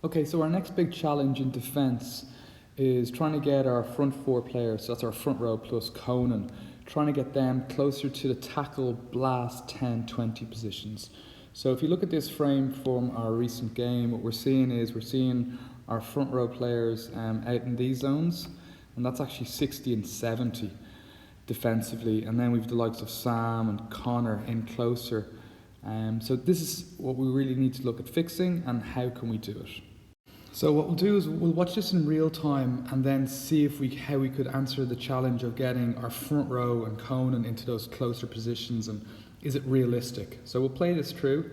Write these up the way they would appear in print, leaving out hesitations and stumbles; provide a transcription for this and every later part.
Okay, so our next big challenge in defence is trying to get our front four players, so that's our front row plus Conan, trying to get them closer to the tackle, blast, 10-20 positions. So if you look at this frame from our recent game, what we're seeing our front row players out in these zones, and that's actually 60 and 70 defensively, and then we've the likes of Sam and Connor in closer. So this is what we really need to look at fixing, and how can we do it. So what we'll do is we'll watch this in real time and then see if how we could answer the challenge of getting our front row and Conan into those closer positions, and is it realistic? So we'll play this through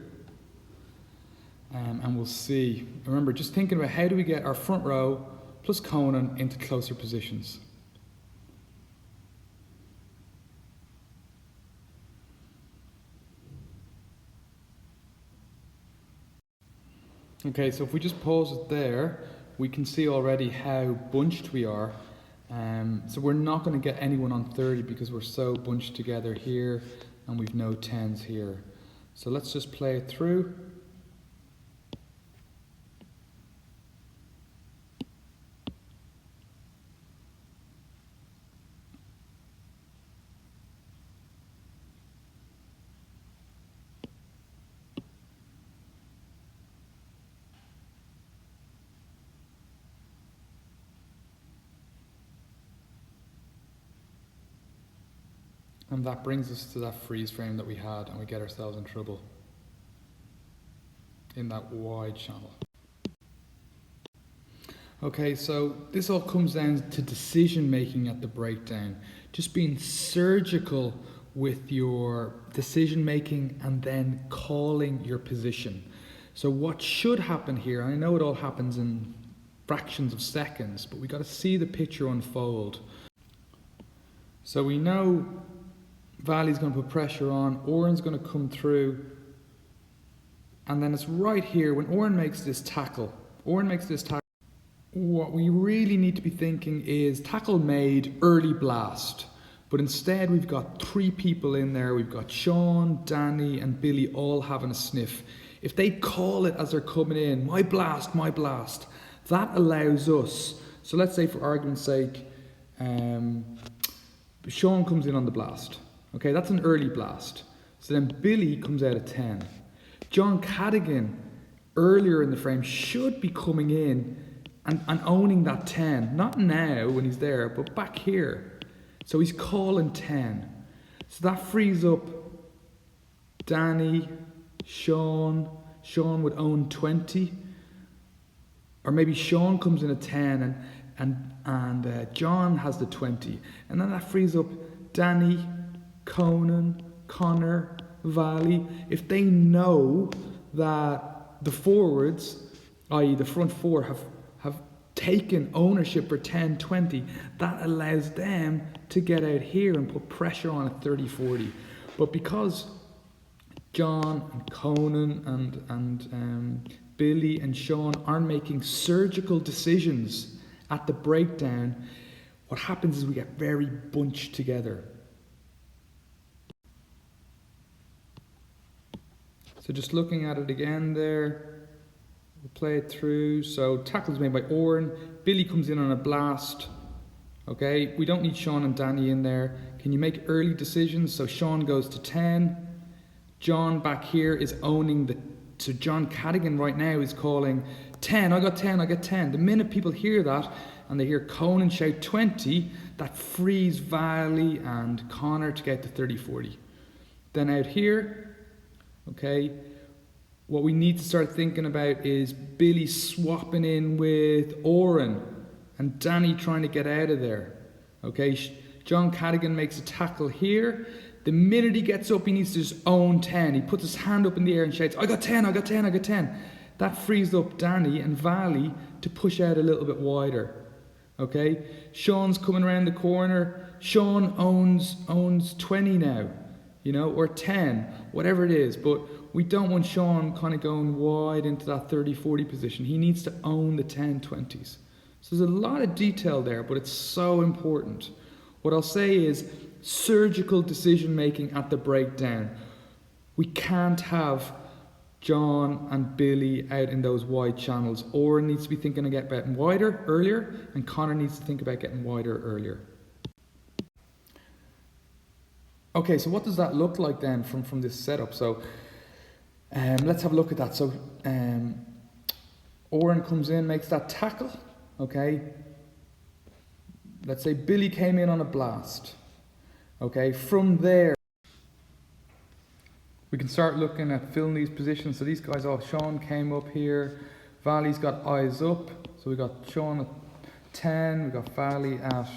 and we'll see. Remember, just thinking about how do we get our front row plus Conan into closer positions. Okay, so if we just pause it there, we can see already how bunched we are. So we're not going to get anyone on 30 because we're so bunched together here and we've no 10s here. So let's just play it through. And that brings us to that freeze frame that we had, and we get ourselves in trouble in that wide channel. Okay, so this all comes down to decision making at the breakdown. Just being surgical with your decision making and then calling your position. So what should happen here, and I know it all happens in fractions of seconds, but we got to see the picture unfold. So we know Valley's going to put pressure on, Oren's going to come through, and then it's right here when Oren makes this tackle. What we really need to be thinking is tackle made, early blast. But instead we've got three people in there. We've got Sean, Danny and Billy all having a sniff. If they call it as they're coming in, my blast, that allows us, so let's say for argument's sake, Sean comes in on the blast. Okay, that's an early blast. So then Billy comes out at 10. John Cadigan, earlier in the frame, should be coming in and owning that 10. Not now when he's there, but back here. So he's calling 10. So that frees up Danny, Sean. Sean would own 20. Or maybe Sean comes in at 10 and John has the 20. And then that frees up Danny, Conan, Connor, Valley. If they know that the forwards, i.e. the front four, have taken ownership for 10-20, that allows them to get out here and put pressure on at 30-40. But because John and Conan and Billy and Sean aren't making surgical decisions at the breakdown, what happens is we get very bunched together. So just looking at it again there, we'll play it through. So tackle's made by Oren. Billy comes in on a blast. Okay, we don't need Sean and Danny in there. Can you make early decisions? So Sean goes to 10. John back here is owning so John Cadigan right now is calling 10, I got 10, I got 10. The minute people hear that and they hear Conan shout 20, that frees Valley and Connor to get to 30-40. Then out here, okay, what we need to start thinking about is Billy swapping in with Oren and Danny trying to get out of there. Okay, John Cadigan makes a tackle here. The minute he gets up, he needs to just own 10. He puts his hand up in the air and shouts, I got 10, I got 10, I got 10. That frees up Danny and Valley to push out a little bit wider. Okay, Sean's coming around the corner. Sean owns 20 now, or 10, whatever it is. But we don't want Sean kind of going wide into that 30-40 position. He needs to own the 10-20s. So there's a lot of detail there, but it's so important. What I'll say is surgical decision making at the breakdown. We can't have John and Billy out in those wide channels. Oren needs to be thinking of getting wider earlier, and Connor needs to think about getting wider earlier. Okay, so what does that look like then from this setup? So let's have a look at that. So Oren comes in, makes that tackle, okay? Let's say Billy came in on a blast, okay? From there, we can start looking at filling these positions. So these guys, Sean came up here, Valley's got eyes up. So we got Sean at 10, we got Valley at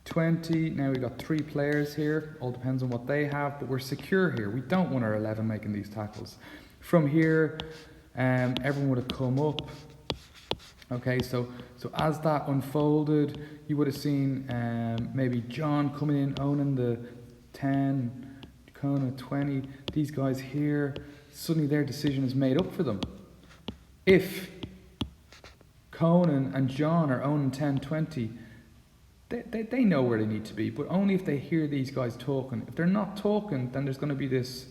20. Now we got 3 players here, all depends on what they have, but we're secure here. We don't want our 11 making these tackles. From here, everyone would have come up. Okay, so as that unfolded, you would have seen maybe John coming in, owning the 10, Kona 20, these guys here, suddenly their decision is made up for them. If Conan and John are owning 10, 20, they know where they need to be, but only if they hear these guys talking. If they're not talking, then there's going to be this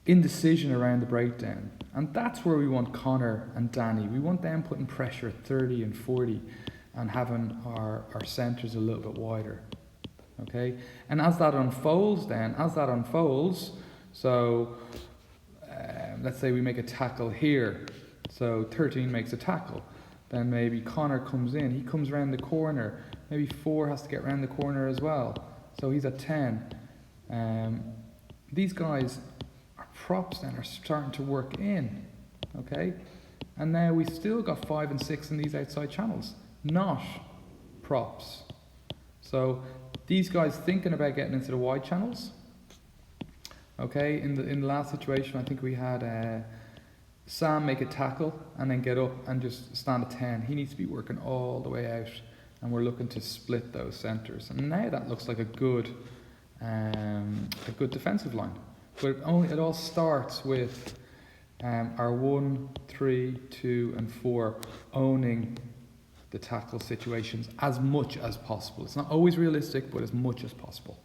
indecision around the breakdown. And that's where we want Connor and Danny. We want them putting pressure at 30 and 40 and having our centres a little bit wider. Okay, and as that unfolds, so let's say we make a tackle here, so 13 makes a tackle, then maybe Connor comes in, he comes around the corner, maybe 4 has to get around the corner as well, so he's at 10. These guys, our props then are starting to work in, okay, and now we still got 5 and 6 in these outside channels, not props. So these guys thinking about getting into the wide channels. Okay, in the last situation, I think we had Sam make a tackle and then get up and just stand at 10. He needs to be working all the way out, and we're looking to split those centres. And now that looks like a good defensive line. But it all starts with our 1, 3, 2, and 4 owning the tackle situations as much as possible. It's not always realistic, but as much as possible.